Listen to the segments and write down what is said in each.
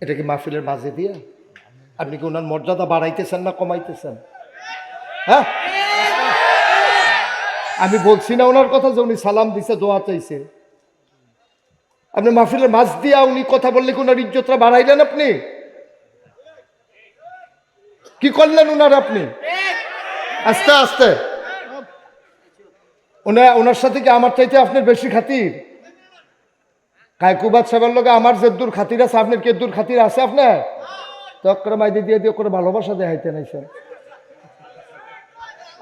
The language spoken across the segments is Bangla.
এটা কি মাহফিলের মাঝে দিয়ে আপনি কি ওনার মর্যাদা বাড়াইতেছেন না কমাইতেছেন? হ্যাঁ, আমি বলছি না ওনার কথা যে উনি সালাম দিছে, দোয়া চাইছে। আপনি মাহফিলের মাঝ দিয়া উনি কথা বললে কি ওনার ইজ্জতটা বাড়াইলেন? আপনি কি করলেন ওনার? আপনি আস্তে আস্তে ওনার সাথে কি আমার চাইতে আপনার বেশি খাতির? কায়কুবাদ সাহেবের লোক আমার যে দূর খাতির আছে, আপনার কে দূর খাতির আছে? আপনার তো করে মাইদি দিয়ে দিয়ে করে ভালোবাসা দেখাইতে নাইছে।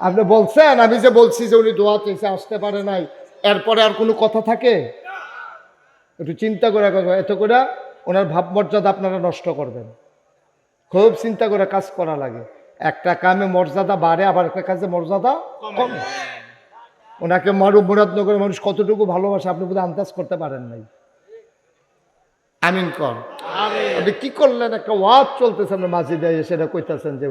আপনি বলছেন, আমি যে বলছি যে উনি দোয়া চাইছে, আসতে পারে নাই, এরপরে আর কোনো কথা থাকে? একটু চিন্তা করে এত করে ওনার ভাবমর্যাদা আপনারা নষ্ট করবেন। খুব চিন্তা করে কাজ করা লাগে। একটা কামে মর্যাদা বাড়ে, আবার একটা কাজে মর্যাদা কমে। ওনাকে মুরাদনগরের মানুষ কতটুকু ভালোবাসে আপনি বোধহয় আন্দাজ করতে পারেন নাই। আমিন কর। আপনি কি করলেন? একটা ওয়াজ চলতেছে, আমরা মাঝে দিয়ে সেটা কইতেছেন যে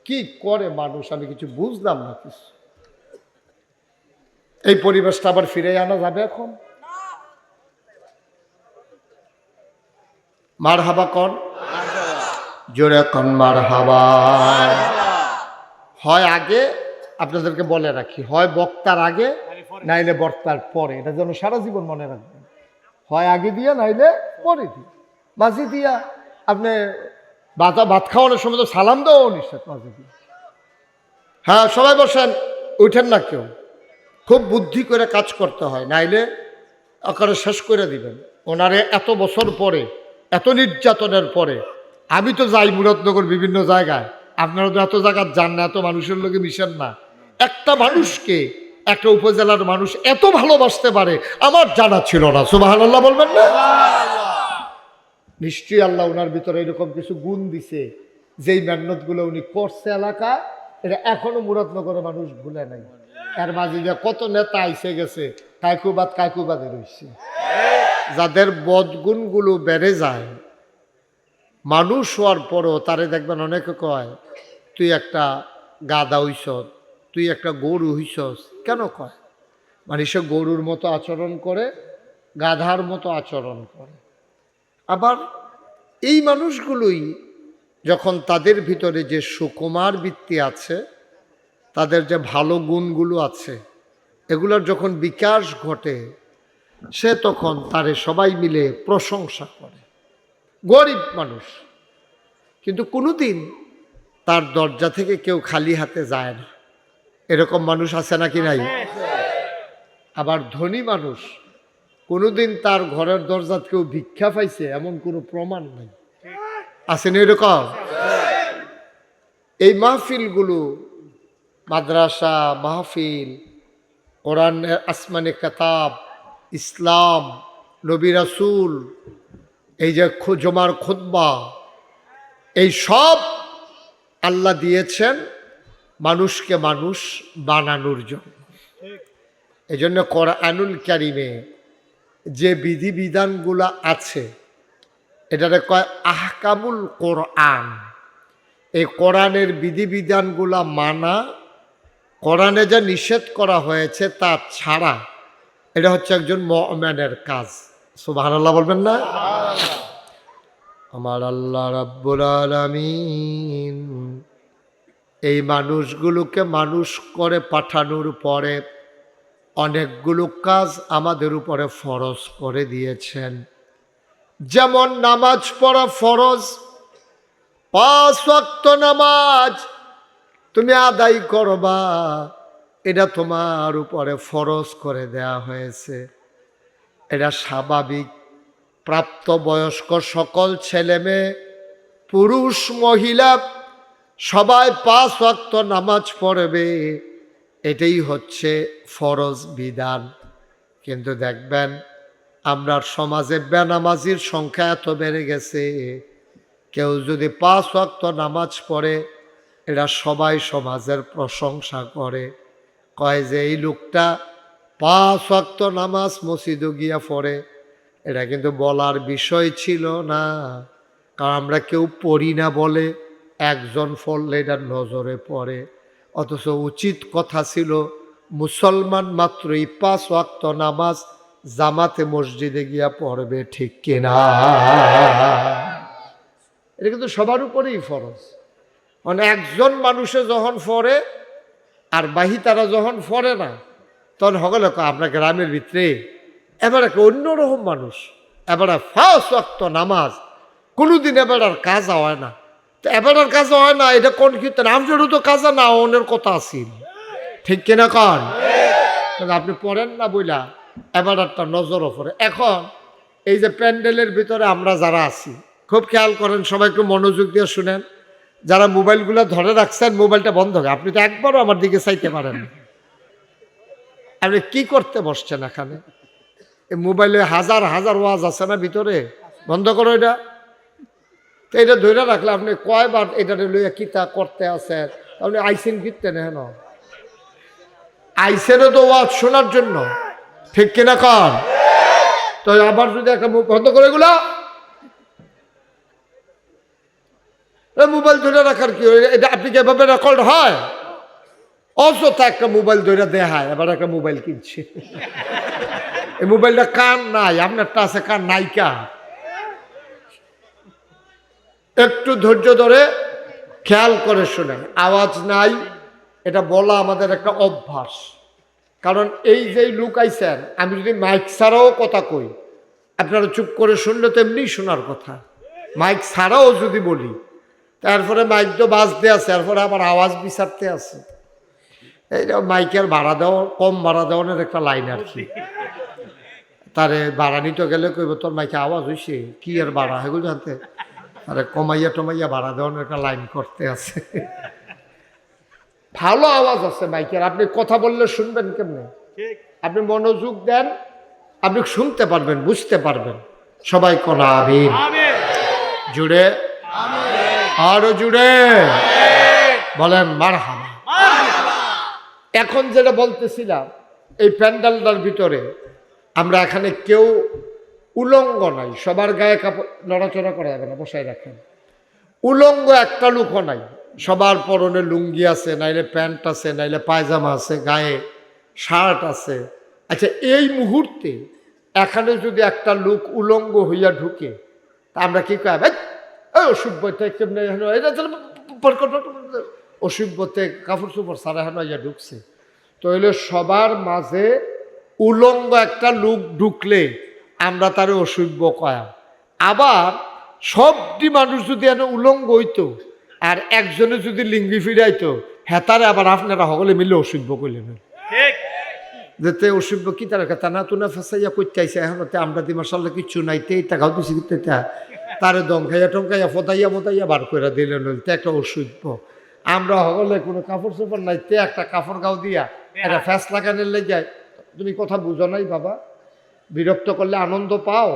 কি করে মানুষ, আমি কিছু বুঝলাম না কিছু। এই পরিবেশটা আবার ফিরে আনা যাবে এখন? মারহাবা কন, জোরে কন মারহাবা। হয় আগে, আপনাদেরকে বলে রাখি, হয় বক্তার আগে নাইলে বক্তার পরে। এটা যেন সারা জীবন মনে রাখবেন। হয় আগে দিয়া নাইলে পরে দিয়া। মাঝে দিয়া আপনি ভাত খাওয়ানোর সময় তো সালাম দেওয়া নিশ্চিত মাঝে দিয়া। হ্যাঁ, সবাই বসেন, উঠেন না কেউ। খুব বুদ্ধি করে কাজ করতে হয়, নাইলে আকারে শেষ করে দিবেন। ওনারে এত বছর পরে, এত নির্যাতনের পরে, আমি তো যাই মুরাদনগর বিভিন্ন জায়গায়, আপনারা তো এত জায়গায় যান না, এত মানুষের লোকে মিশেন না। একটা মানুষকে একটা উপজেলার মানুষ এত ভালোবাসতে পারে আমার জানা ছিল না। সুবহানাল্লাহ বলবেন না? নিশ্চয়ই আল্লাহ ওনার ভিতরে এরকম কিছু গুণ দিছে, যেই মেহনতগুলো উনি করছে এলাকা, এটা এখনো মুরাদনগরের মানুষ ভুলে নাই। এর মাঝে যে কত নেতা আইসে গেছে, কায়কুবাদে রয়েছে। যাদের বদগুণগুলো বেড়ে যায়, মানুষ হওয়ার পরও তারে দেখবেন অনেকে কয় তুই একটা গাধা হইছ, তুই একটা গরু হইছস। কেন কয়? মানে সে গরুর মতো আচরণ করে, গাধার মতো আচরণ করে। আবার এই মানুষগুলোই যখন তাদের ভিতরে যে সুকুমার বৃত্তি আছে, তাদের যে ভালো গুণগুলো আছে, এগুলোর যখন বিকাশ ঘটে, সে তখন তারে সবাই মিলে প্রশংসা করে। গরিব মানুষ, কিন্তু কোনোদিন তার দরজা থেকে কেউ খালি হাতে যায় না। এরকম মানুষ আছে নাকি নাই? আবার ধনী মানুষ, কোনোদিন তার ঘরের দরজা কেউ ভিক্ষা পাইছে এমন কোনো প্রমাণ নাই। আছে না এরকম? এই মাহফিলগুলো, মাদ্রাসা মাহফিল, কোরআন, আসমানে কিতাব, ইসলাম, নবী রাসূল, এই যে জুমার খুতবা, এই সব আল্লাহ দিয়েছেন মানুষকে মানুষ বানানোর জন্য। এই জন্য কোরআনুল কারীমে যে বিধিবিধানগুলো আছে, এটারে কয় আহকামুল কোরআন। এই কোরআনের বিধিবিধানগুলা মানা, কোরআনে যা নিষেধ করা হয়েছে তা ছাড়া, এটা হচ্ছে একজন মুমিনের কাজ। সুবহানাল্লাহ বলবেন না? আমার আল্লাহ রাব্বুল আলামিন এই মানুষগুলোকে মানুষ করে পাঠানোর পরে অনেকগুলো কাজ আমাদের উপরে ফরজ করে দিয়েছেন। যেমন নামাজ পড়া ফরজ। 5 ওয়াক্ত নামাজ তুমি আদায় করবা, এটা তোমার উপরে ফরজ করে দেয়া হয়েছে। এটা স্বাভাবিক। প্রাপ্তবয়স্ক সকল ছেলে মেয়ে, পুরুষ মহিলা সবাই 5 ওয়াক্ত নামাজ পড়বে, এটাই হচ্ছে ফরজ বিধান। কিন্তু দেখবেন আমরা সমাজে বেনামাজির সংখ্যা এত বেড়ে গেছে, কেউ যদি 5 ওয়াক্ত নামাজ পড়ে, এরা সবাই সমাজের প্রশংসা করে, কয় যে এই লোকটা 5 ওয়াক্ত নামাজ মসজিদে গিয়া পড়ে। এটা কিন্তু বলার বিষয় ছিল না, কারণ আমরা কেউ পড়ি না বলে একজন পড়লে এটা নজরে পড়ে। অথচ উচিত কথা ছিল মুসলমান মাত্রই 5 ওয়াক্ত নামাজ জামাতে মসজিদে গিয়া পড়বে, ঠিক কিনা? এটা কিন্তু সবার উপরেই ফরজ। মানে একজন মানুষে যখন পড়ে আর বাহি তারা যখন পড়ে না, তখন হগলে আপনার গ্রামের ভিতরে এবার একটা অন্যরকম মানুষ, এবার 5 ওয়াক্ত নামাজ কোনোদিন এবার আর কাজা হয় না। তো এবার আর কাজা হয় না, এটা কোন কীর্তন আমজোরও তো কাজা না অনের কথা আছিল, ঠিক কিনা কন? আপনি পড়েন না বইলা এবার একটা নজরও পড়ে। এখন এই যে প্যান্ডেলের ভিতরে আমরা যারা আছি খুব খেয়াল করেন, সবাই একটু মনোযোগ দিয়ে শুনেন। যারা মোবাইলগুলো ধরে রাখছেন মোবাইলটা বন্ধ হবে। আপনি তো একবারও আমার দিকে চাইতে পারেন না। আপনি কি করতে বসছেন এখানে? এই মোবাইলে হাজার হাজার ওয়াজ আছে না ভিতরে, বন্ধ করো এটা। তো এটা ধরে রাখলে আপনি কয়বার এটা লইয়া কিতা করতে আছেন? আপনি আইসেন কীর্তেন হেন, আইসেনও তো ওয়াজ শোনার জন্য, ঠিক কিনা কন? তো আবার যদি একটা বন্ধ করে এগুলা মোবাইল ধরে রাখার কি? এটা আপনি কি এভাবে রেকর্ড হয়? অযথা একটা মোবাইল ধরে দেখায়, এবার একটা মোবাইল কিনছে। এই মোবাইলটা কান নাই, আপনারটা আছে কান নাইকা। একটু ধৈর্য ধরে খেয়াল করে শোনেন। আওয়াজ নাই এটা বলা আমাদের একটা অভ্যাস। কারণ এই যে লোক আইছেন, আমি যদি মাইক ছাড়াও কথা কই আপনারা চুপ করে শুনলে তো এমনি শোনার কথা। মাইক ছাড়াও যদি বলি, তারপরে মাইক তো বাজতে আছে, তারপরে আবার আওয়াজ বিচারতে আছে। এইটা মাইকের ভাড়া দেওয়া, কম ভাড়া দেওয়ার একটা লাইন আর কি। তারে ভাড়া নিতে গেলে কইব তোর মাইকে আওয়াজ হয়েছে, কি আর ভাড়া এগুলো জানতে, আরে কমাইয়া টমাইয়া ভাড়া দেওয়ার একটা লাইন করতে আছে। ভালো আওয়াজ আছে মাইকের, আপনি কথা বললে শুনবেন কেমনে? আপনি মনোযোগ দেন, আপনি শুনতে পারবেন, বুঝতে পারবেন। সবাই কোনা আমিন, জুড়ে আরো জুড়ে বলেন মারহাবা। এখন যেটা বলতেছিলাম, এই প্যান্ডেলটার ভিতরে আমরা এখানে কেউ উলঙ্গ নাই, সবার গায়ে কাপড় নড়াচড়া করা যাবে না, বসায় রাখেন। উলঙ্গ একটা লোকও নাই, সবার পরনে লুঙ্গি আছে, নাইলে প্যান্ট আছে, নাইলে পায়জামা আছে, গায়ে শার্ট আছে। আচ্ছা, এই মুহূর্তে এখানে যদি একটা লোক উলঙ্গ হইয়া ঢুকে, তা আমরা কি কয়? অসভ্যতে কেমনে অসভ্যতে কাপড় চোপড় সারা হেন ইয়া ঢুকছে। তো হইলে সবার মাঝে উলঙ্গ একটা লোক ঢুকলে আমরা তারে অসভ্য কয়া। আবার সবটি মানুষ যদি এনে উলঙ্গ হইতো আর একজনে যদি লিঙ্গি ফিরাইতো, হেতারে আবার আপনারা সকলে মিলে অসভ্য করলেন। যেতে অসভ্য কি তার কথা না তুনা ফেসাইয়া করতে আইসে, এখন আমরা দি মাসাল্লাহ কিচ্ছু নাইতে টাকাও দিছি, তারে দম খাইয়া টমকাইয়া ফতাইয়া মতাইয়া বার করে দিলেন, একটা অসভ্য। আমরা সকলে কোনো কাপড় চোপড় নাইতে একটা কাপড় গাও দিয়া একটা ফ্যাস লাগানোর লেগে। তুমি কথা বুঝো নাই বাবা? বিরক্ত করলে আনন্দ পাও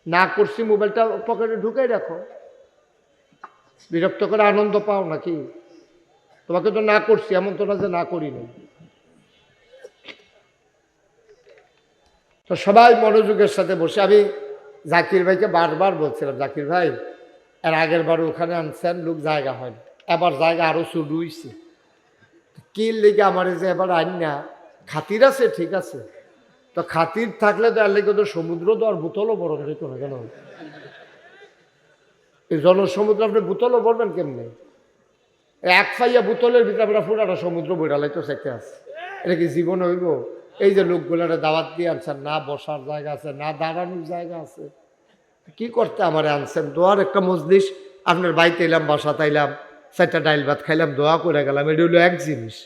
না? করছি মোবাইলটা পকেটে ঢুকাই রাখো, বিরক্ত করে আনন্দ পাও নাকি? তোমাকে তো না করছি, এমন তো না যে না করি নাই। তো সবাই মনোযোগের সাথে বসে, আমি জাকির ভাইকে বারবার বলছিলাম, জাকির ভাই এর আগের বার ওখানে আনছেন লোক জায়গা হয়, এবার জায়গা আরো শুরু হয়েছে, কি লেগে আমার যে এবার আইন না খাতির আছে, ঠিক আছে। তো খাতির থাকলে তো এর লেগে তো সমুদ্র তো আর বোতলও বরণ যেত না কেন? এই জনসমুদ্র আপনি বোতলও ভরবেন কেমনে? এক ফাইয়া বোতলের ভিতরে আমরা পুরাটা সমুদ্র বইরালাই তো চাইতে আছে। এটা কি জীবন হইব? এই যে লোকগুলারে দাওয়াত দিয়ে আনছেন, না বসার জায়গা আছে, না দাঁড়ানোর জায়গা আছে, কি করতে আমারে আনছেন? দোয়ার একটা মজলিস, আপনার বাড়িতে এলাম, বাসাতে এলাম, 4টা ডাইল ভাত খাইলাম, দোয়া করে গেলাম, এটা হলো এক জিনিস।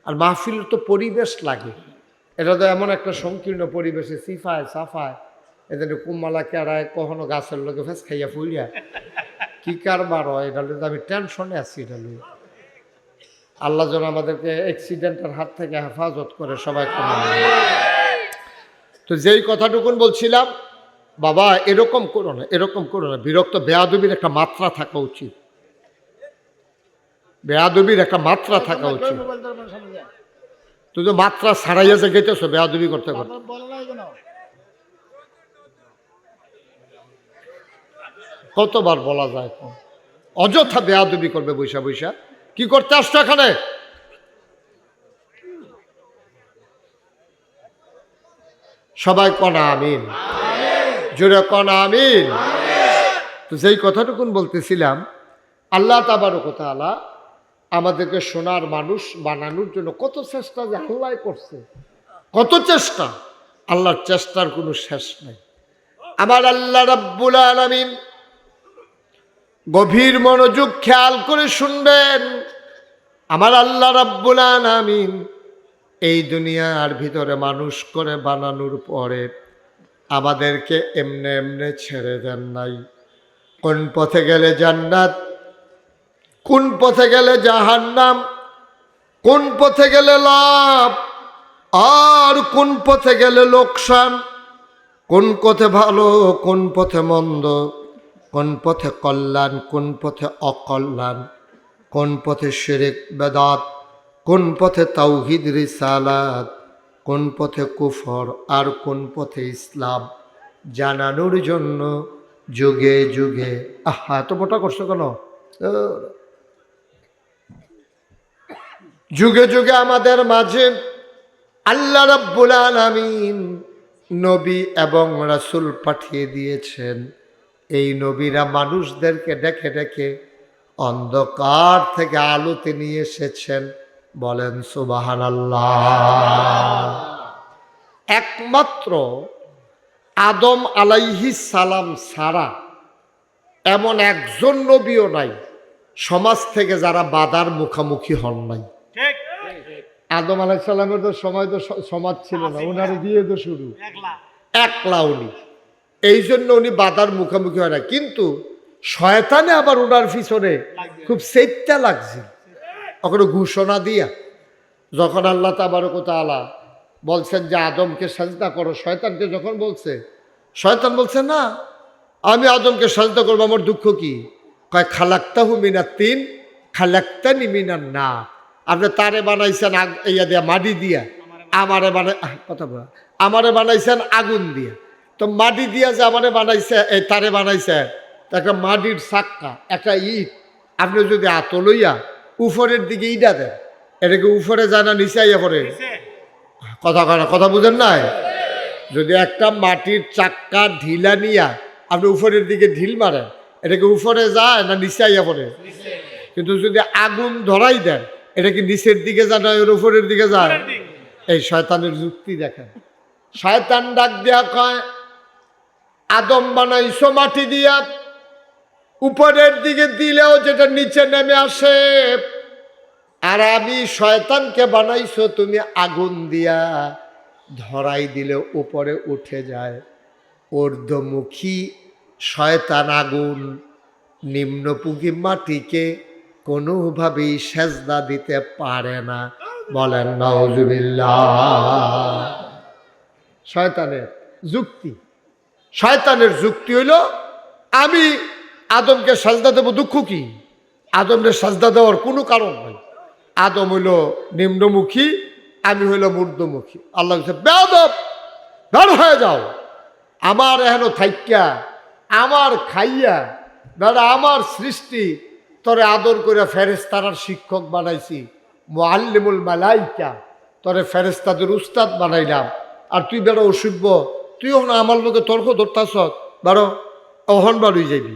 আর মাহফিলের তো পরিবেশ লাগে, এটা তো এমন একটা সংকীর্ণ পরিবেশে সিফায় সাফায় এদের কুম্মালা কেড়ায়, কখনো গাছের লোকে ফেস খাইয়া ফুলিয়া কি কারবার হয়, এটা তো আমি টেনশনে আছি। এটা নিয়ে আল্লাহ যেন আমাদেরকে অ্যাক্সিডেন্টের হাত থেকে হেফাজত করে, সবাই। তো যেই কথাটুকুন বলছিলাম, বাবা এরকম করো না, এরকম করো না। বিরক্ত, বেয়াদবির একটা মাত্রা থাকা উচিত, বেয়াদবির একটা মাত্রা থাকা উচিত। তুই তো মাত্রা ছাড়াইয়া যে গেতেছ বেয়াদবি করতে করতে। কতবার বলা যায়? অযথা বেয়াদবি করবে বৈশা বৈশা। কি করতে আসছো এখানে? সবাই কনা আমিন, জোরে কনা আমিন। তো যেই কথাটুকুন বলতেছিলাম, আল্লাহ তাবারক ওয়া তাআলা আমাদেরকে সোনার মানুষ বানানোর জন্য কত চেষ্টা যে আল্লাহ করছে, কত চেষ্টা, আল্লাহর চেষ্টার কোনো শেষ নাই। আমার আল্লাহ রাব্বুল আলামিন, গভীর মনোযোগ খেয়াল করে শুনবেন, আমার আল্লাহ রাব্বুল আলামিন এই দুনিয়ার ভিতরে মানুষ করে বানানোর পরে আমাদেরকে এমনে এমনে ছেড়ে দেন নাই। কোন পথে গেলে জান্নাত, কোন পথে গেলে জাহান্নাম, কোন পথে গেলে লাভ আর কোন পথে গেলে লোকসান, কোন পথে ভালো কোন পথে মন্দ, কোন পথে কল্যাণ কোন পথে অকল্যাণ, কোন পথে শিরক বেদাত, কোন পথে তাওহীদ রিসালাত, কোন পথে কুফর আর কোন পথে ইসলাম জানানোর জন্য যুগে যুগে, এত মোটা করছো কেন, যুগে যুগে আমাদের মাঝে আল্লাহ রাব্বুল আলামিন নবী এবং রাসূল পাঠিয়ে দিয়েছেন। এই নবীরা মানুষদেরকে ডেকে ডেকে অন্ধকার থেকে আলোতে নিয়ে এসেছেন। বলেন সুবহানাল্লাহ। একমাত্র আদম আলাইহিস সালাম ছাড়া এমন একজন নবীও নাই সমাজ থেকে যারা বাধার মুখোমুখি হন নাই। আদম আলাইহিস সালামের তো সময় তো সমাজ ছিল না, ওনারে দিয়ে তো শুরু একলা উনি, এই জন্য উনি বাধার মুখোমুখি হয় না। কিন্তু শয়তানে আবার ওনার পিছনে খুব চেষ্টা লাগছে, ওখানে ঘোষণা দিয়া যখন আল্লাহ তাবারক ওয়া তাআলা বলছেন যে আদমকে সাজদা করো, শয়তানকে যখন বলছে, শয়তান বলছে না আমি আদমকে সাজদা করবো, আমার দুঃখ কি? কয় খালাক্তাহু মিনাত তিন খালাক্তানি মিনান নার, আপনি তারে বানাইছেন ইয়া দিয়া মাটি দিয়া, আমারে আমারে বানাইছেন আগুন দিয়া, তো মাটি দিয়া যে আমারে বানাইছে এই তারে বানাইছে একটা মাটির চাক্কা একটা ইট, আপনি যদি আত লইয়া উপরের দিকে ইটা দেন, এটাকে উপরে যায় না নিচে আইয়া পড়ে? কথা বুঝেন নাই? যদি একটা মাটির চাক্কা ঢিলা নিয়া আপনি উপরের দিকে ঢিল মারেন, এটাকে উপরে যায় না নিচে আইয়া পড়ে? কিন্তু যদি আগুন ধরাই দেন, এটা কি নিচের দিকে যায় না ওর উপরের দিকে যায়? এই শয়তানের যুক্তি দেখেন। শয়তান ডাক দিয়া কয় আদম বানাইছো মাটি দিয়া, উপরের দিকে দিলেও যেটা নিচে নেমে আসে, আর আমি শয়তানকে বানাইছো তুমি আগুন দিয়া, ধরাই দিলে উপরে উঠে যায়। ঊর্ধ্বমুখী শয়তান আগুন নিম্নমুখী মাটিকে কোনোভাবেই সেজদা দিতে পারে না। বলেন নাউজুবিল্লাহ। শয়তানের যুক্তি, শয়তানের যুক্তি হইল আমি আদমকে সাজদা দেব, দুঃখ কি? আদমকে সাজদা দেওয়ার কোনো কারণ নাই। আদম হইল নিম্নমুখী, আমি হইল ঊর্ধ্বমুখী। আল্লাহ বলছে বেয়াদব, বের হয়ে যাও, আমার এহেন থাইক্যা আমার খাইয়া বেড়া আমার সৃষ্টি তরে আদর করে ফেরেশতার শিক্ষক বানাইছি, মুআল্লিমুল মালাইকা, তরে ফেরেশতাদের উস্তাদ বানাইলাম, আর তুই বেড়া অসভ্য, তুই হন আমার লোকে তর্ক ধরতাছ, বারো অহন বাড়ুই যাবি।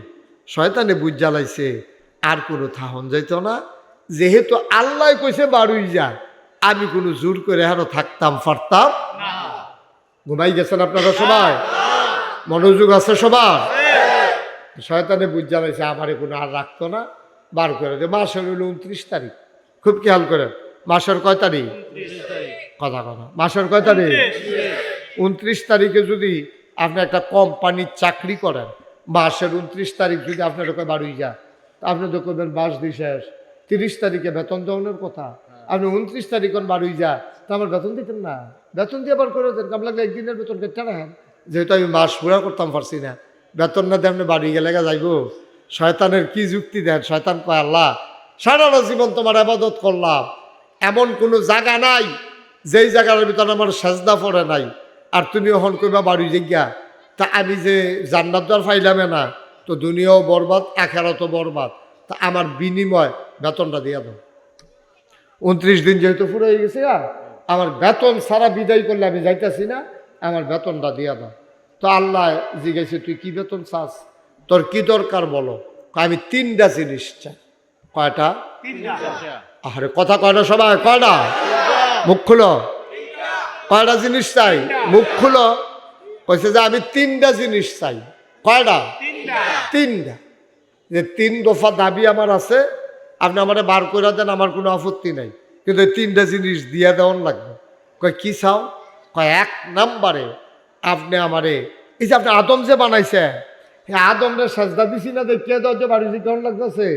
শয়তানে বুঝ জ্বালাইছে, আর কোনো থাহন যাইত না, যেহেতু আল্লাহ কইছে বাড়ুই যা, আমি কোনো জোর করে হেন থাকতাম পারতাম না। ঘুমাই গেছেন আপনারা সবাই? মনোযোগ আছে সবার? শয়তানে বুঝ জ্বালাইছে, আমারে কোনো আর রাখতো না, বার করে দে। মাসের হইল 29 তারিখ, খুব খেয়াল করেন। মাসের কয় তারিখ? কথা মাসের কয় তারিখ? 29 তারিখে যদি আপনি একটা কোম্পানির চাকরি করেন, মাসের 29 তারিখ যদি আপনার ওকে বাড়ুই যা, আপনি তো করবেন বাস দিয়ে শেষ, 30 তারিখে বেতন দেওয়ানোর কথা, আপনি 29 তারিখ বাড়ুই যা, তা আমার বেতন দিতেন না? বেতন দিয়ে আবার করে দেন, কাম লাগলে একদিনের বেতন কেটে রাখেন, যেহেতু আমি মাস পুরা করতাম পারছি না, বেতন না দিয়ে আপনি বাড়ি গেলে যাইব। শয়তানের কি যুক্তি দেন? শয়তান কয় আল্লাহ সারাটা জীবন তোমার ইবাদত করলাম, এমন কোনো জায়গা নাই যেই জায়গার ভিতরে আমার সেজদা পড়ে নাই, আর তুমি ওখান কইবা বাড়ি জিজ্ঞা, তা আমি যে জান্নাত দ্বার পাইলামে না, তো দুনিয়াও বরবাদ আখিরাতও বরবাদ, তা আমার বিনিময় বেতনটা দিয়া দাও। 29 দিন যেহেতু পুরো হয়ে গেছে, আর আমার বেতন সারা বিদায় করলে আমি যাইতেছি না, আমার বেতনটা দিয়া দাও। তো আল্লাহ জিজ্ঞাসা, তুই কি বেতন চাস, তোর কি দরকার বলো? আমি 3টা জিনিস চাই। কয়টা? আরে কথা কয় না সবাই, কয়টা? মুখ খুলো। কয়টা জিনিস চাই? মুখ খুলো। কইছে যে আমি 3টা জিনিস চাই। কয়টা? 3টা। যে 3 দফা দাবি আমার আছে, আপনি আমারে বার করে দেন, আমার কোনো আপত্তি নাই, কিন্তু এই 3টা জিনিস দিয়ে দেওয়ান লাগবে। কয় কি চাও? কয় 1 নম্বরে আপনি আমারে, এই যে আপনি আদম যে বানাইছে, হ্যাঁ আদমরে সাজদা দিছি না, দেখিয়ে দাও যে বাড়ি কেমন লাগতেছে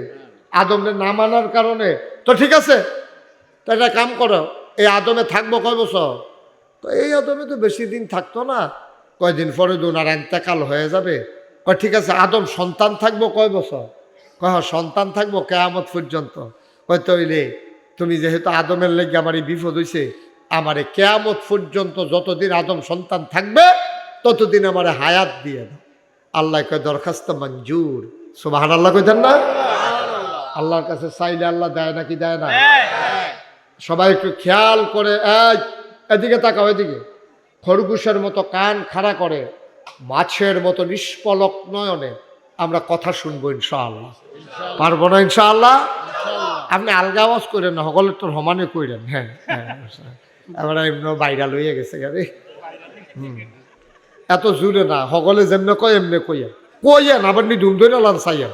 আদমরে না মানার কারণে। তো ঠিক আছে, তো একটা কাম করো, এই আদমে থাকবো কয় বছর? তো এই আদমে তো বেশি দিন থাকতো না, কয়দিন পরে দুনার এন্তেকাল হয়ে যাবে। কয় ঠিক আছে, আদম সন্তান থাকবো কয় বছর? কয় সন্তান থাকবো কিয়ামত পর্যন্ত। কয় তইলে তুমি যেহেতু আদমের লেগে আমার এই বিপদ হইছে, আমারে কিয়ামত পর্যন্ত যতদিন আদম সন্তান থাকবে ততদিন আমারে হায়াত দিয়ে দাও। আল্লাহ কয় দরখাস্ত মঞ্জুর। সুবহানাল্লাহ কইতেন না? আল্লাহর কাছে চাইলে আল্লাহ দেয় নাকি দেয় না? সবাই একটু খেয়াল করে, এদিকে তাকাও, এদিকে। খরগোশের মতো কান খাড়া করে, মাছের মতো নিষ্পলক নয়নে আমরা কথা শুনবো ইনশাআল্লাহ। পারবো না ইনশাআল্লাহ? আপনি আলগা আওয়াজ করেন না, সকলে তোর সমানে কইরেন। হ্যাঁ আমরা এমনি বাইরা লইয়া গেছে গাড়ি। এত জোরে না, সকলে যেমনে কয় এমনি কইয়েন, আবার নি ধুম ধরে লান চাইয়েন,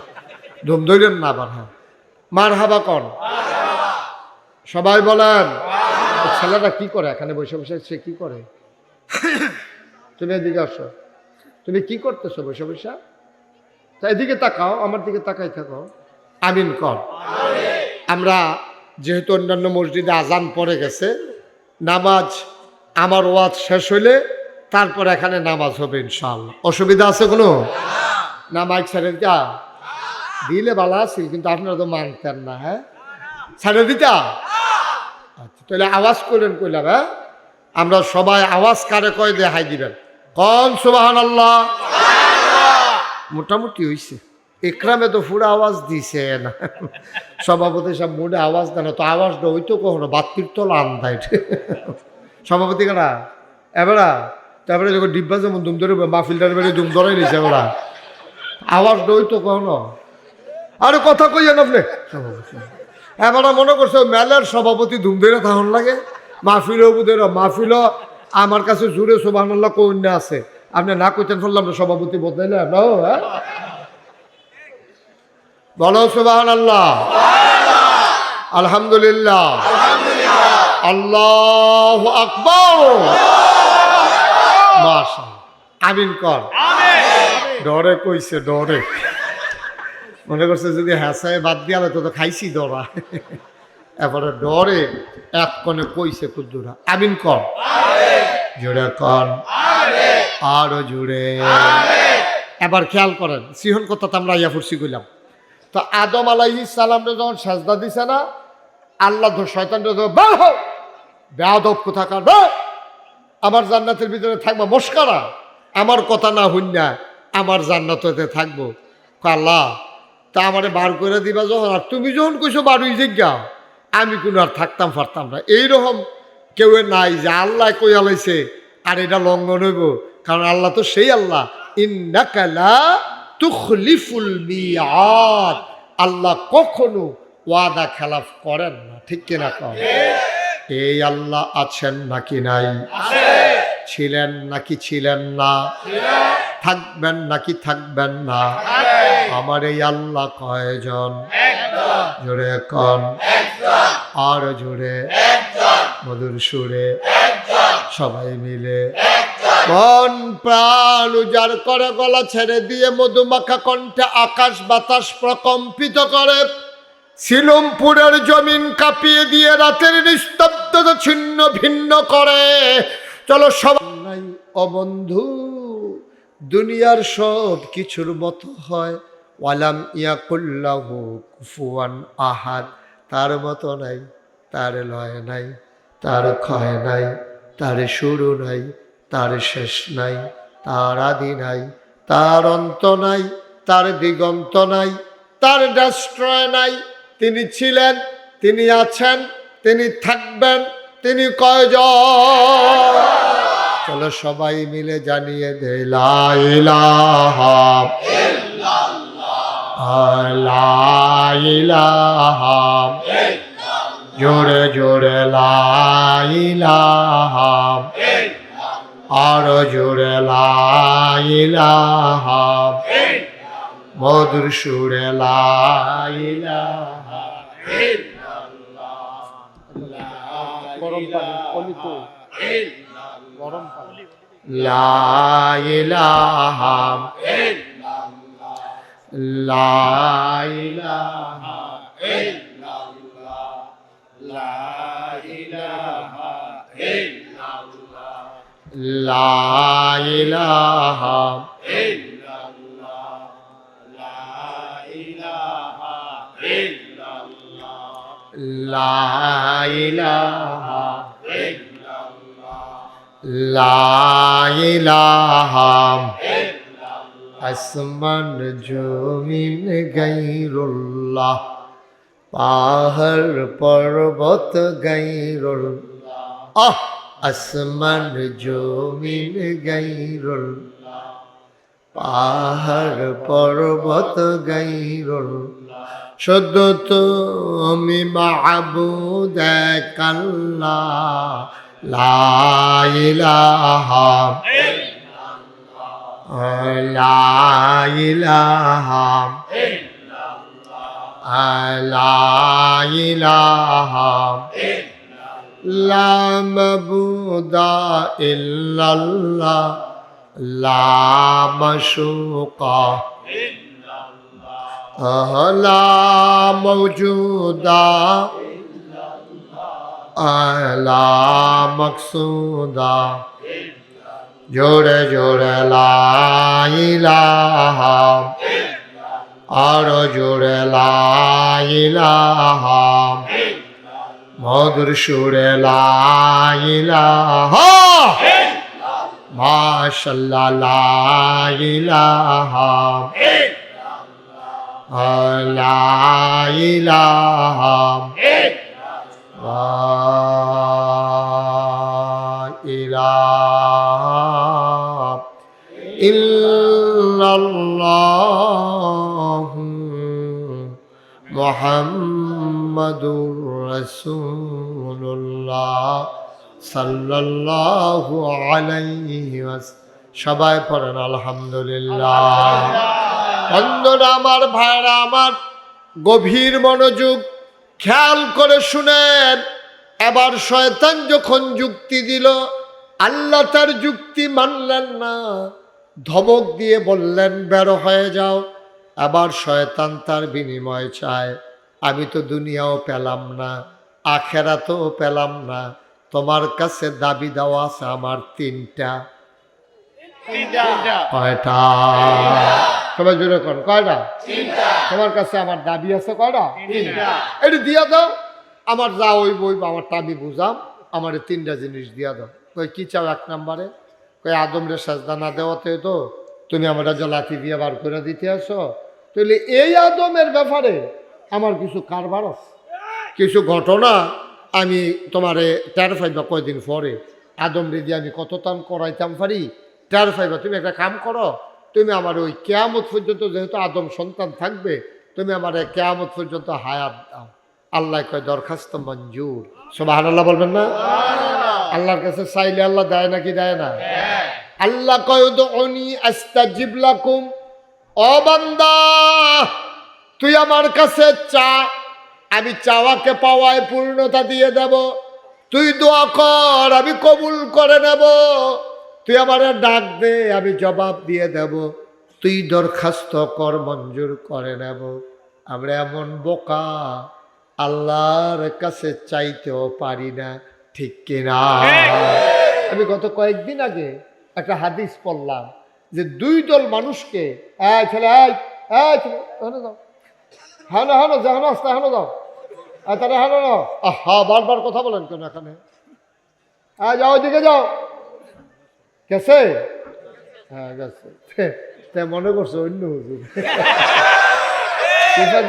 ধুম ধরেন না আবার। হ্যাঁ মার হাবা কন সবাই বলেন। ছেলেটা কি করে এখানে বসে বসে? সে কি করে? তুমি এদিকে আসো, তুমি কি করতেছো বসে বসে? তা এদিকে তাকাও, আমার দিকে তাকাই থাকো। আমিন কর। আমরা যেহেতু অন্যান্য মসজিদে আজান পড়ে গেছে, নামাজ আমার ওয়াজ শেষ হইলে তারপর এখানে নামাজ হবে ইনশাআল্লাহ। অসুবিধা আছে কোনো? না মাইক ছেড়ে দিতা দিলে ভালো আছিল, কিন্তু আপনারা তো মানতেন না। হ্যাঁ ছেড়ে দিতা? আচ্ছা তাহলে আওয়াজ করলেন কইলাম। হ্যাঁ আমরা সবাই আওয়াজ কারে কয় দেখাই দিবেন। কোন সুবহানাল্লাহ? মোটামুটি হইছে। ইকরামে তো পুরো আওয়াজ দিছে না, সভাপতি সব মুডে আওয়াজ দেন, তো আওয়াজটা হইতো কখনো বাতির তলা আন্দায়। সভাপতি কারা এবারা? তারপরে যখন ডিব্বা যেমন দুম ধরে মাহফিলটার বেড়ে দুম ধরে নিছে ওরা, আওয়াজটা হইতো কখনো। আরে কথা কইয়েন আপনি। সভাপতি এবারা মনে করছে মেলার সভাপতি ধুম ধরে তখন লাগে, মাহফিল আমার কাছে জুড়ে সুবহানাল্লাহ কন্যা আছে, আপনি না কইতেন ফেললাম না, সভাপতি বদলাইলেন। হ্যাঁ বলো সুবহানাল্লাহ, আলহামদুলিল্লাহ, আল্লাহু আকবার, মাশাআল্লাহ। আমিন কর। ডরে কইছে, ডরে মনে করছে যদি হাসায় বাদ দিয়ে তো খাইছি ডরা, এবারে ডরে এক কোণে কইছে কুদ্দুরা। আমিন কর। জোরে কর, আরো জোরে। এবার খেয়াল করেন, সিহন কথা তো আমরা ইয়া ফুরসি কইলাম। তো আদম আলাইহিস সালামরে যখন সাজদা দিছে না, আল্লাহ শয়তানরে বের হও, বেয়াদব কোথাকার, আমার জান্নাতের ভিতরে থাকবা মস্কারা, আমার কথা না হইনা আমার জান্নাতে থাকবো। আল্লাহ তা আমারে বার করে দিবা যখন, আর তুমি যখন কইছো বারুই জিজ্ঞা, আমি কোনো আর থাকতাম পারতাম না। এইরকম কেউ নাই যে আল্লাহ কই আলাইছে আর এটা লঙ্ঘন হইব, কারণ আল্লাহ তো সেই আল্লাহ, ইন্নাকা লা তুখলিফুল মিআদ, আল্লাহ কখনো ওয়াদা খেলাফ করেন না। ঠিক কিনা কও? এই আল্লাহ আছেন নাকি নাই? ছিলেন নাকি ছিলেন না? থাকবেন নাকি থাকবেন না? আমার এই আল্লাহ কয়জন? জোরে কন, আর জোরে, মধুর সুরে, সবাই মিলে মন প্রাণ উজাড় করে গলা ছেড়ে দিয়ে মধুমাখা কণ্ঠে আকাশ বাতাস প্রকম্পিত করে, সিলমপুরের জমিন কাঁপিয়ে দিয়ে রাতের নিস্তব্ধতা ছিন্ন ভিন্ন করে। চলো সবাই নাই ও বন্ধু, দুনিয়ার সব কিছুর মতো হয়, ওয়ালাম ইয়াকুল্লাহু কুফুয়ান আহাদ, তার মতো নাই, তার লয় নাই, তার ক্ষয় নাই, তার শুরু নাই, তার শেষ নাই, তার আদি নাই, তার অন্ত নাই, তার দিগন্ত নাই, তার ডাস্ট্রয় নাই। তিনি ছিলেন, তিনি আছেন, তিনি থাকবেন, তিনি কয়জন? চলো চলো সবাই মিলে জানিয়ে দে লা ইলাহা লা ইলাহা জোরে জোরে লা ইলাহা আরো জোরে লা ইলাহা মধুর সুরে লা ইলাহা গরম পানি অলিত গরম পানি লা ইলাহা লা ইলাহা লা ইলাহা লা ইলাহা লা ইলাহা লা ইলাহা আসমান জমিন গায়রুল্লাহ পাহাড় পর্বত গায়রুল্লাহ আসমান জমিন গায়রুল্লাহ পাহাড় পর্বত গায়রুল্লাহ শুধু তুমি মাবুদ এক আল্লাহ লা ইলাহা লা ইলাহা লা ইলাহা লা মাবুদা ইল্লাল্লাহ লা মাশুকা লা মাওজুদা লা মাকসুদা জোরে জোরে লা ইলাহা আরো জোরে লা ইলাহা মধুর সুরে লা ইলাহা মাশাআল্লাহ লা ইলাহা লা ইলাহা লা ইলাহা ইল্লাল্লাহ মুহাম্মাদুর রাসূলুল্লাহ সাল্লাল্লাহু আলাইহি ওয়াসাল্লাম সবাই পড়েন আলহামদুলিল্লাহ। বন্ধুরা আমার, ভাইরা আমার, গভীর মনোযোগ খেয়াল করে শুনেন। এবার শয়তান যখন যুক্তি দিল, আল্লাহ তার যুক্তি মানলেন না, ধমক দিয়ে বললেন বের হয়ে যাও। আবার শয়তান তার বিনিময় চায়, আমি তো দুনিয়াও পেলাম না, আখেরাতেও পেলাম না, তোমার কাছে দাবি দেওয়া আছে আমার তিনটা। কয়টা? সবাই জোরে কর, কয়টা? তোমার কাছে আমার দাবি আছে কয়টা? এটা দিয়া দাও, আমার যা ওই বই আমার টাবি বুঝাম, আমার তিনটা জিনিস দিয়া দাও। কই কি চাও? এক নম্বরে কই আদমরে সাজদা না দেওয়াতে তো তুমি আমার লাঠি দিয়ে বার করে দিতে আসো, তাহলে এই আদমের ব্যাপারে আমার কিছু কারবার আছে, কিছু ঘটনা আমি তোমারে টের পাইবা কয়দিন পরে। আদমরে দিয়ে আমি কত টান করাইতাম পারি টের পাইবা। তুমি একটা কাম করো, তুমি আমার ওই কেয়ামত পর্যন্ত, যেহেতু আদম সন্তান থাকবে, তুমি আমার কেয়ামত পর্যন্ত হায়াত দাও। আল্লাহ কয় দরখাস্ত মঞ্জুর। সুবহানাল্লাহ বলবেন না? আল্লাহর কাছে চাইলে আল্লাহ দেয় নাকি দেয় না? আল্লাহ কয় উদউনি আস্তাজিব লাকুম। ও বান্দা, তুই আমার কাছে চা, আমি চাওয়াকে পাওয়ায় পূর্ণতা দিয়ে দেব। তুই দোয়া কর, আমি কবুল করে নেব। তুই আমার ডাক দে, আমি জবাব দিয়ে দেব। তুই দরখাস্ত কর, মঞ্জুর করে নেব। আমরা এমন বোকা, আল্লাহর কাছে চাইতেও পারি না, ঠিক কিনা? আমি গত কয়েকদিন আগে একটা হাদিস পড়লাম যে দুই দল মানুষকে, ছেলে যাও, হানো হানো যাহানো আসতে হানো যাও, তারা হানো না। আহা, বারবার কথা বলেন কেন এখানে? যাও, ওইদিকে যাও। গেছে? হ্যাঁ গেছে। মনে করছো অন্য হুজুর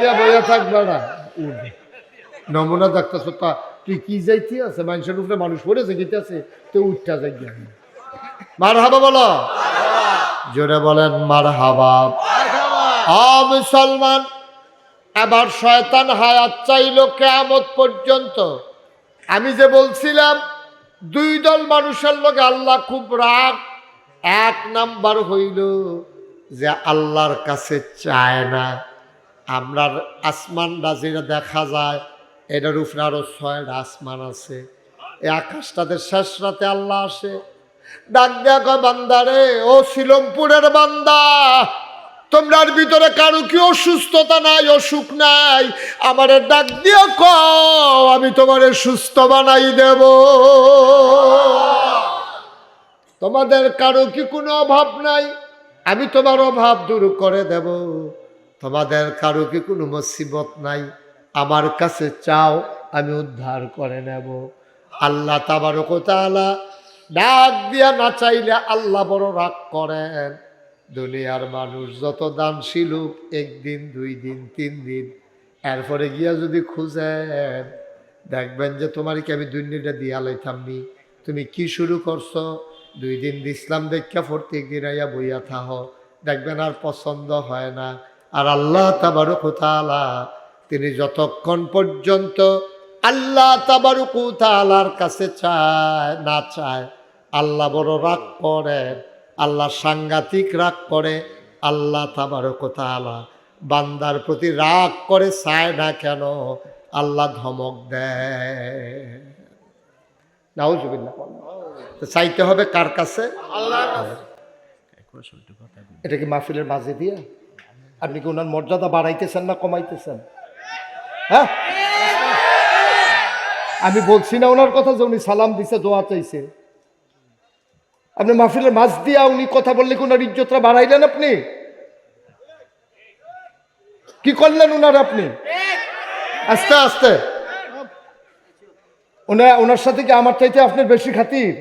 দিয়া বইয়া থাকবে না, নমুনা দেখতেছ তা তুই কি যাইতে আছে? মানুষের উপরে মানুষ পড়েছে গিতে আছে, তো উঠটা যাই। মারহাবা বলো, জোরে বলেন মারহাবা। মুসলমান, আবার শয়তান হায়াত চাইল কিয়ামত পর্যন্ত। আমি যে বলছিলাম দুই দল মানুষের লগে আল্লাহ খুব রাগ। এক নাম্বার হইল যে আল্লাহর কাছে চায় না। আমরার আসমানটা যেটা দেখা যায় এটার উপরে আরো 6টা আসমান আছে। এই আকাশটাতে শেষ রাতে আল্লাহ আসে, ডাক দেয়া কয় বান্দারে, ও শিলমপুরের বান্দা, তোমরার ভিতরে কারো কি অসুস্থতা নাই, অসুখ নাই, আমারে ডাক দিয়া কও, আমি তোমারে সুস্থ বানাই দেব। তোমাদের কারো কি কোনো অভাব নাই, আমি তোমার অভাব দূর করে দেব। তোমাদের কারো কি কোনো মুসিবত নাই, আমার কাছে চাও, আমি উদ্ধার করে নেব। আল্লাহ তাবারক ওয়া তাআলা ডাক দিয়া না চাইলে আল্লাহ বড় রাগ করেন। দুনিয়ার মানুষ যত দানশীল, একদিন 2 দিন 3 দিন, এরপরে গিয়া যদি খুঁজেন দেখবেন যে তোমার কি আমি দুনিয়াটা দিয়া লাইতামনি, তুমি কি শুরু করছো, 2 দিন দিসলাম দেখা প্রত্যেক দিন আইয়া বইয়া থাহ, দেখবেন আর পছন্দ হয় না। আর আল্লাহ তাবারক ওয়া তাআলা তিনি যতক্ষণ পর্যন্ত আল্লাহ তাবারক ওয়া তাআলার কাছে চায় না চায়, আল্লাহ বড় রাগ করেন। আল্লাহ সাংঘাতিক রাগ করে। আল্লাহ তাবারক ওয়া তাআলা বান্দার প্রতি রাগ করে, চায় না কেন, আল্লাহ ধমক দেয়। নাউজুবিল্লাহ। তো চাইতে হবে কার কাছে? আল্লাহর কাছে। এটা কি মাহফিলের মাঝে দিয়ে আপনি কি ওনার মর্যাদা বাড়াইতেছেন না কমাইতেছেন? হ্যাঁ, আমি বলছি না ওনার কথা যে উনি সালাম দিছে, দোয়া চাইছে। আপনি মাহফিলের মাঝ দিয়া উনি কথা বললে কি ওনার ইজ্জতটা বাড়াইলেন? আপনি কি করলেন ওনার? আপনি আস্তে আস্তে ওনার সাথে কি আমার চাইতে আপনার বেশি খাতির?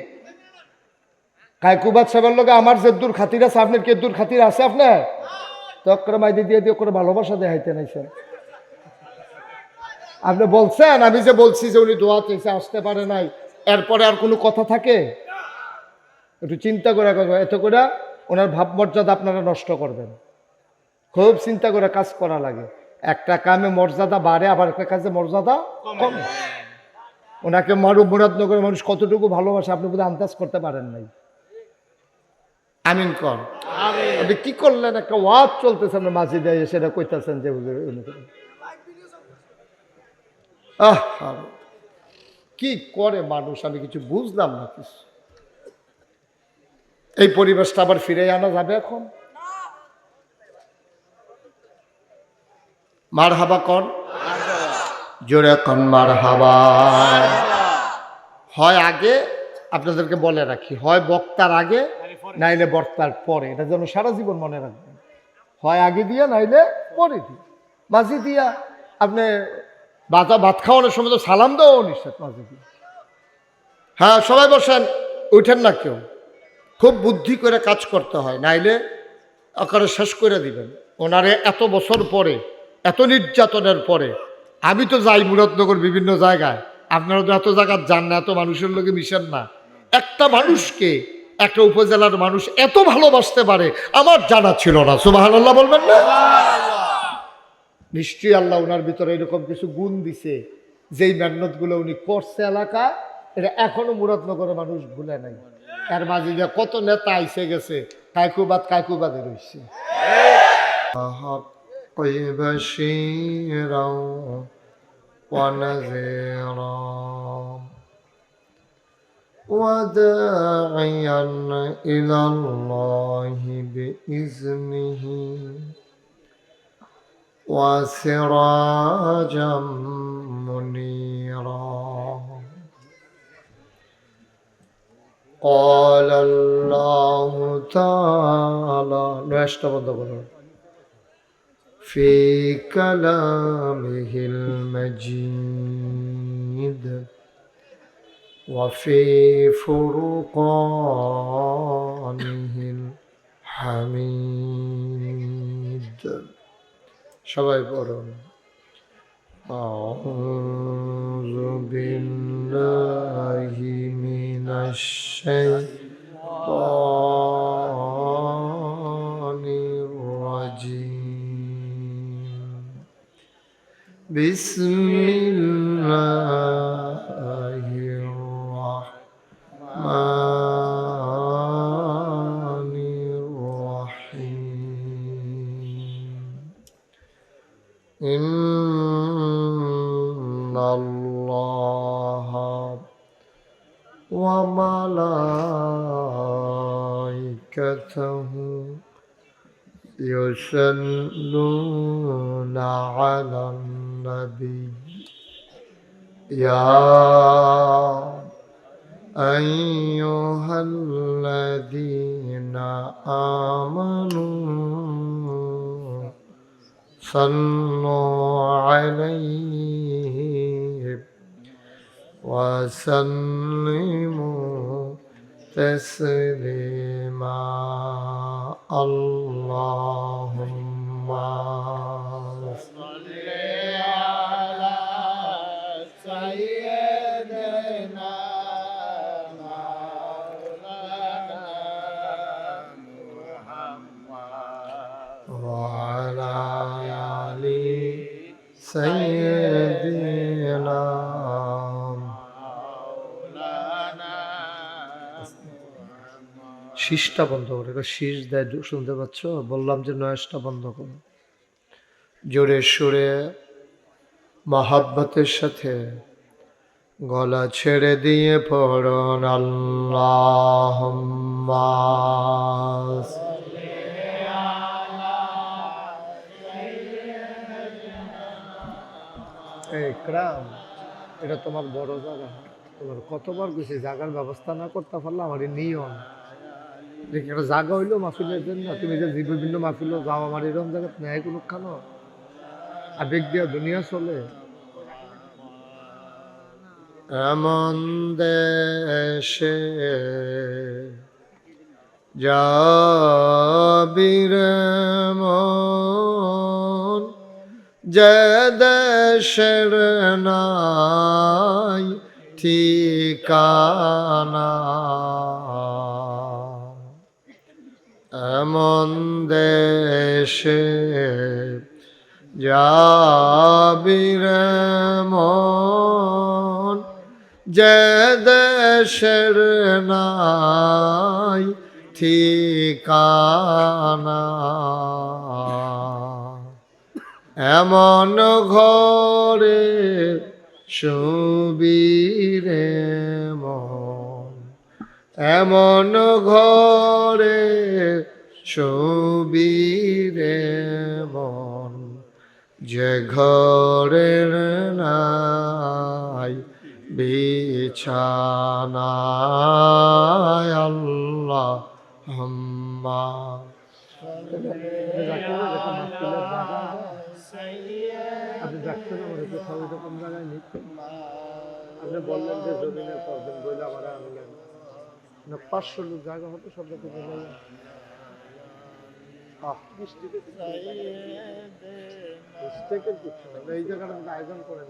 কায়কুবাদ সাহেবের লোক আমার যেদুর খাতির আছে, আপনার কেদুর খাতির আছে? আপনার তক্করে মাইদি দিয়ে দিয়ে করে ভালোবাসা দেখাইতে নাইছেন। আপনি বলছেন, আমি যে বলছি যে উনি দোয়া চাইছে, আসতে পারে নাই, এরপরে আর কোনো কথা থাকে? একটু চিন্তা করে, এত করে ওনার ভাবমর্যাদা আপনারা নষ্ট করবেন। খুব চিন্তা করে কাজ করা লাগে। একটা কামে মর্যাদা বাড়ে, আবার একটা কাজে মর্যাদা কমে। ওনাকে মুরাদনগরের মানুষ কতটুকু ভালোবাসে আপনি বোধহয় আন্দাজ করতে পারেন নাই। আমিন কর। আপনি কি করলেন? একটা ওয়াজ চলতেছে, আপনি মাঝে দিয়ে সেটা কইতেছেন যে কি করে মানুষ, আমি কিছু বুঝলাম না কিছু। এই পরিবেশটা আবার ফিরে আনা যাবে এখন? মারহাবা কন, জোরে কন মারহাবা। হয় আগে, আপনাদেরকে বলে রাখি, হয় বক্তার আগে নাইলে বক্তার পরে, এটা যেন সারা জীবন মনে রাখবেন। হয় আগে দিয়া নাইলে পরে দিয়া। মাঝে দিয়া আপনি ভাত খাওয়ানোর সময় তো সালাম দেওয়া নিষেধ মাঝে দিয়া। হ্যাঁ, সবাই বসেন, উঠেন না কেউ। খুব বুদ্ধি করে কাজ করতে হয়, নাইলে আকারে শেষ করে দিবেন। ওনারে এত বছর পরে, এত নির্যাতনের পরে, আমি তো যাই মুরাদনগর বিভিন্ন জায়গায়, আপনারা তো এত জায়গায় যান না, এত মানুষের লোকে মিশেন না। একটা মানুষকে একটা উপজেলার মানুষ এত ভালোবাসতে পারে আমার জানা ছিল না। সুবহানাল্লাহ বলবেন না? নিশ্চয়ই আল্লাহ ওনার ভিতরে এরকম কিছু গুণ দিছে, যেই মেহনতগুলো উনি করছে এলাকায়, এটা এখনো মুরাদনগরের মানুষ ভুলে নাই। এর মাঝে যে কত নেতা আইসে গেছে, কায়কুবাদে রয়েছে। وداعيا إلى الله بإذنه وسراجا منيرا قال الله تعالى في كلامه المجيد وفي فرقانه الحميد সবাই পড়ুন আউযু বিল্লাহি মিনাশ শাইতানির بسم الله الرحمن الرحيم إن الله وملائكته يصلون على النبي يا أيها الذين آمنوا صلوا عليه وسلموا تسليما اللهم صل على سيدنا مولانا محمد وعلى آل سيدنا শীষটা বন্ধ করো, এটা শীষ দেয় শুনতে পাচ্ছ? বললাম যে নয়েজটা বন্ধ করো। জোরে সুরে মহাব্বতের সাথে গলা ছেড়ে দিয়ে পড়ুন আল্লাহুম্মা ইকরাম। এটা তোমার বড় জায়গা, তোমার কতবার গেছি জায়গার ব্যবস্থা না করতে পারলে আমার নিয়ম একটা জায়গা হইলো মাহফিলের জন্য। তুমি যে বিভিন্ন মাহফিল যাও, আমার এরকম জায়গা নেয় কোনো খানো আবেগ দিয়া দুনিয়া চলে। এমন দেশে যাবিরে মন, যে দেশের নাই ঠিকানা, এমন দেশে যাবিরে মন, যে দেশের নাই ঠিকানা, এমন ঘরে শুবিরে মন, এমন ঘরে শুবিরে মন, যে ঘরের নাই বিছানা আল্লাহুম্মা। আপনি ডাক্তার আমার কোথাও এরকম জায়গায় নিচ্ছেন, আপনি বললেন যে জমিনের করবেন বলে আমার আনলেন না, 500 লোক জায়গা হতো সব লোক এই জায়গাটা আয়োজন করেন।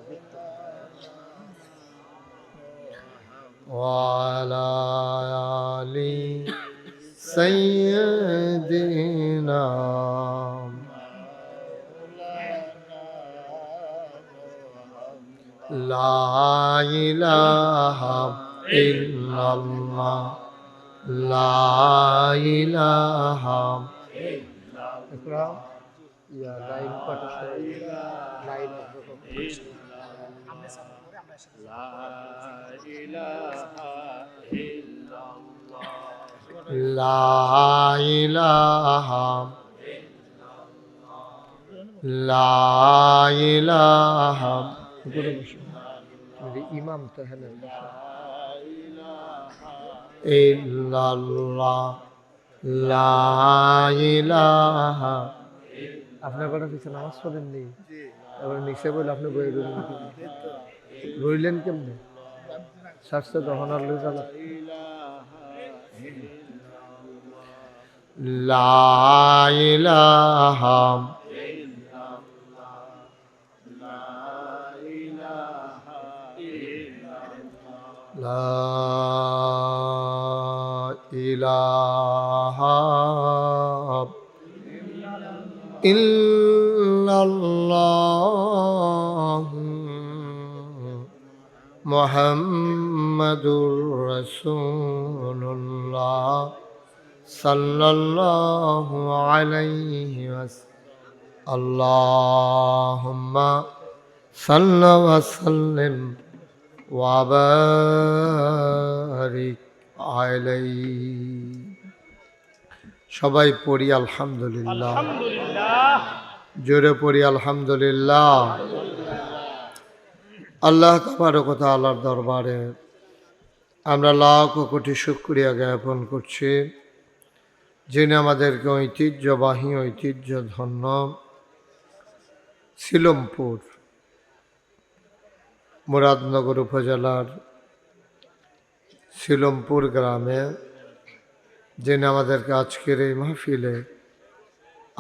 ওয়ালা আলি সাইয়্যিদিনা লা ইলাহা ইল্লাল্লাহ লা ইলাহা ইকরাম ইয়া লাইন পাটা লাইন লা ইলাহা ইল্লাল্লাহ লা ইলাহা লা ইলাহা ইমাম তো হ্যাঁ ইল্লাল্লাহ লা ইলাহা। আপনার কথা কিছু নামাজ পড়েননি, এবার নিচে বলে আপনি বই রইলেন কেমনি? স্বাস্থ্য তখন আল্লাহ জানা। লা ইলাহা লা ইলাহা ইল্লাল্লাহ মুহাম্মাদুর রাসূলুল্লাহ সাল্লাল্লাহু আলাইহি ওয়াসাল্লাম। আল্লাহুম্মা সাল্লি ওয়া সাল্লিম ওয়া বারিক আলাইহি। সবাই পড়ি আলহামদুলিল্লাহ। জোরে পড়ি আলহামদুলিল্লাহ। আল্লাহ তাবারক ওয়া তাআলার দরবারে আমরা লাখ কোটি শুকরিয়া জ্ঞাপন করছি, যিনি আমাদেরকে ঐতিহ্যবাহী ঐতিহ্যধন্য সিলমপুর মুরাদনগর উপজেলার সিলমপুর গ্রামে, যিনি আমাদেরকে আজকের এই মাহফিলে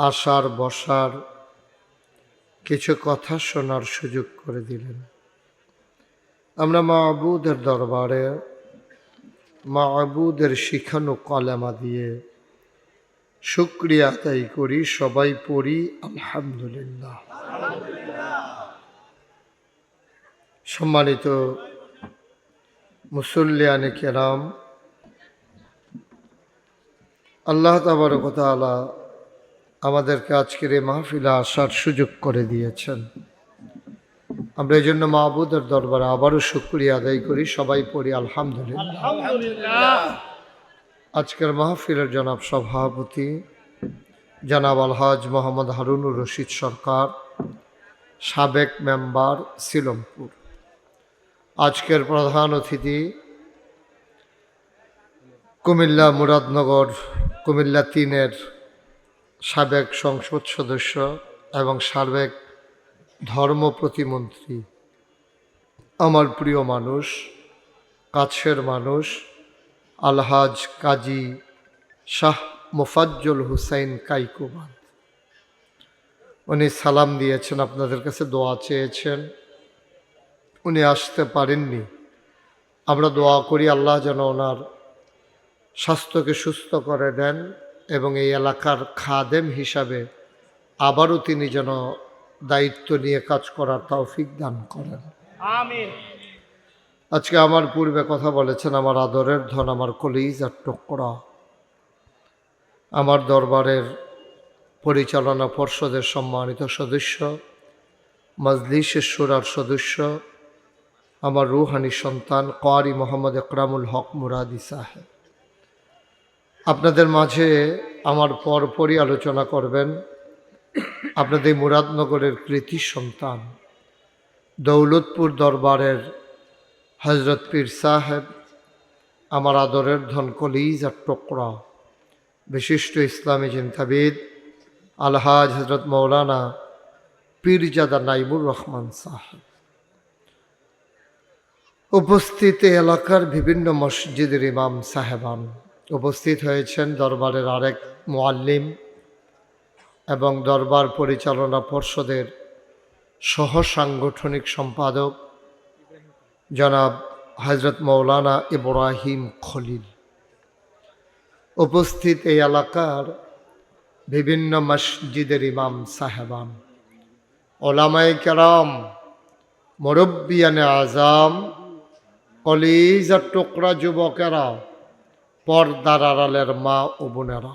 আসার বসার কিছু কথা শোনার সুযোগ করে দিলেন। আমরা মাহবুদের দরবারে মাহবুদের শিখানো কলেমা দিয়ে শুকরিয়া আদায় করি। সবাই পড়ি আলহামদুলিল্লাহ। সম্মানিত মুসল্লিয়ানে কেরাম, আল্লাহ তাবারক ওয়া তাআলা আমাদেরকে আজকের এই মাহফিলে আসার সুযোগ করে দিয়েছেন। আমরা এই জন্য মাহবুদের দরবারে আবারও শুকরিয়া আদায় করি। সবাই পড়ি আলহামদুলিল্লাহ। আজকের মাহফিলের জনাব সভাপতি জনাব আলহাজ মোহাম্মদ হারুনুর রশিদ সরকার, সাবেক মেম্বার সিলমপুর। আজকের প্রধান অতিথি কুমিল্লা মুরাদনগর কুমিল্লা ৩-এর সাবেক সংসদ সদস্য এবং সাবেক ধর্ম প্রতিমন্ত্রী, আমার প্রিয় মানুষ, কাছের মানুষ, আলহাজ কাজী শাহ মোফাজ্জল হুসাইন কাইকুবাদ। উনি সালাম দিয়েছেন, আপনাদের কাছে দোয়া চেয়েছেন। উনি আসতে পারেননি। আমরা দোয়া করি আল্লাহ যেন ওনার স্বাস্থ্যকে সুস্থ করে দেন এবং এই এলাকার খাদেম হিসাবে আবারও তিনি যেন দায়িত্ব নিয়ে কাজ করার তৌফিক দান করেন। আমিন। আজকে আমার পূর্বে কথা বলেছেন আমার আদরের ধন, আমার কলিজার টুকরা, আমার দরবারের পরিচালনা পর্ষদের সম্মানিত সদস্য, মজলিসে শুরার সদস্য, আমার রুহানি সন্তান কারি মোহাম্মদ একরামুল হক মুরাদি সাহেব। আপনাদের মাঝে আমার পরপরই আলোচনা করবেন আপনাদের মুরাদনগরের কৃতি সন্তান, দৌলতপুর দরবারের হজরত পীর সাহেব, আমার আদরের ধন কলিজার টুকরা, বিশিষ্ট ইসলামী চিন্তাবিদ আলহাজ হজরত মৌলানা পীরজাদা নাইমুর রহমান সাহেব। উপস্থিত এলাকার বিভিন্ন মসজিদের ইমাম সাহেবান উপস্থিত হয়েছেন, দরবারের আরেক মুআল্লিম এবং দরবার পরিচালনা পর্ষদের সহ সাংগঠনিক সম্পাদক জনাব হজরত মৌলানা ইব্রাহিম খলিল। উপস্থিত এই এলাকার বিভিন্ন মসজিদের ইমাম সাহেবান, ওলামায়ে কেরাম, মুরব্বিয়ানে আজাম, কলিজার টুকরা যুবকেরা, পর্দার আড়ালের মা ও বোনেরা,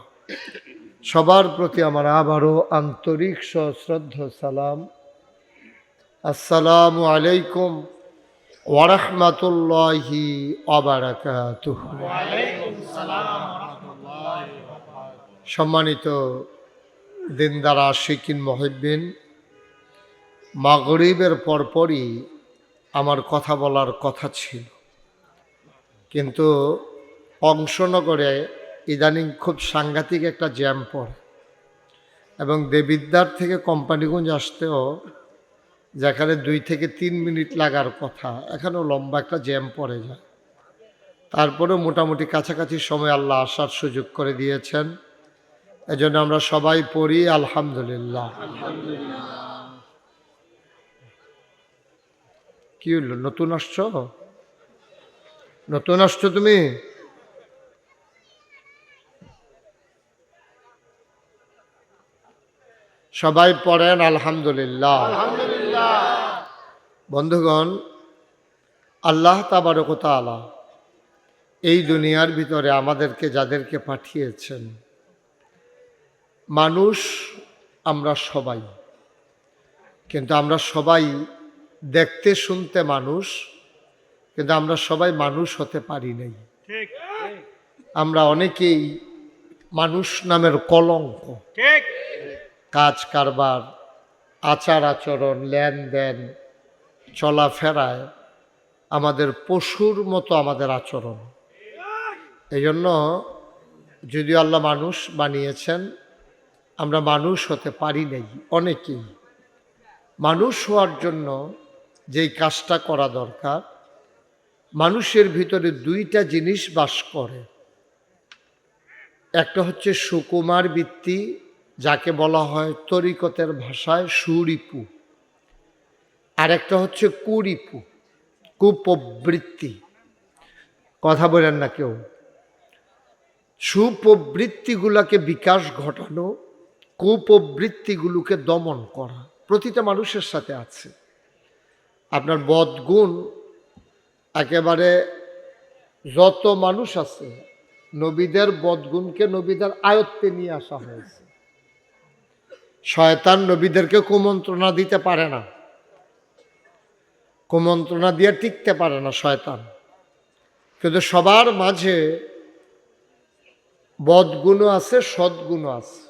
সবার প্রতি আমার আবারও আন্তরিক সশ্রদ্ধ সালাম। আসসালামু আলাইকুম ওয়া রাহমাতুল্লাহি ওয়া বারাকাতুহু। সম্মানিত দিনদার আশিকিন মুহিব্বিন, মাগরিবের পরপরই আমার কথা বলার কথা ছিল, কিন্তু অংশনগরে ইদানিং খুব সাংঘাতিক একটা জ্যাম পড়ে এবং দেবিদ্বার থেকে কোম্পানিগঞ্জ আসতেও যেখানে 2 থেকে 3 মিনিট লাগার কথা, এখানেও লম্বা একটা জ্যাম পড়ে যায়। তারপরেও মোটামুটি কাছাকাছি সময় আল্লাহ আসার সুযোগ করে দিয়েছেন। এজন্য আমরা সবাই পড়ি আলহামদুলিল্লাহ। কি হলো, নতুন আসছো? নতুন আসছো তুমি? সবাই পড়েন আলহামদুলিল্লাহ। বন্ধুগণ, আল্লাহ তাবারক ওয়া তাআলা এই দুনিয়ার ভিতরে আমাদেরকে যাদেরকে পাঠিয়েছেন, মানুষ আমরা সবাই, কিন্তু আমরা সবাই দেখতে শুনতে মানুষ, কিন্তু আমরা সবাই মানুষ হতে পারি নাই। আমরা অনেকেই মানুষ নামের কলঙ্ক। কাজ কারবার, আচার আচরণ, লেনদেন, চলাফেরায় আমাদের পশুর মতো আমাদের আচরণ। এই জন্য যদিও আল্লাহ মানুষ বানিয়েছেন, আমরা মানুষ হতে পারি নাই অনেকেই। মানুষ হওয়ার জন্য যেই কাজটা করা দরকার, মানুষের ভিতরে দুইটা জিনিস বাস করে। একটা হচ্ছে সুকুমার বৃত্তি, যাকে বলা হয় তরিকতের ভাষায় সুরিপু, আর একটা হচ্ছে কুরিপু, কুপ্রবৃত্তি। কথা বলেন না কেউ। সুপ্রবৃত্তিগুলোকে বিকাশ ঘটানো, কুপ্রবৃত্তিগুলোকে দমন করা প্রতিটা মানুষের সাথে আছে। আপনার বদগুণ একেবারে যত মানুষ আছে, নবীদের বদগুণকে নবীদের আয়ত্তে নিয়ে আসা হয়েছে। শয়তান নবীদেরকে কুমন্ত্রণা দিতে পারে না, কুমন্ত্রণা দিয়ে টিকতে পারে না শয়তান। কিন্তু সবার মাঝে বদগুণও আছে, সদ্গুণও আছে।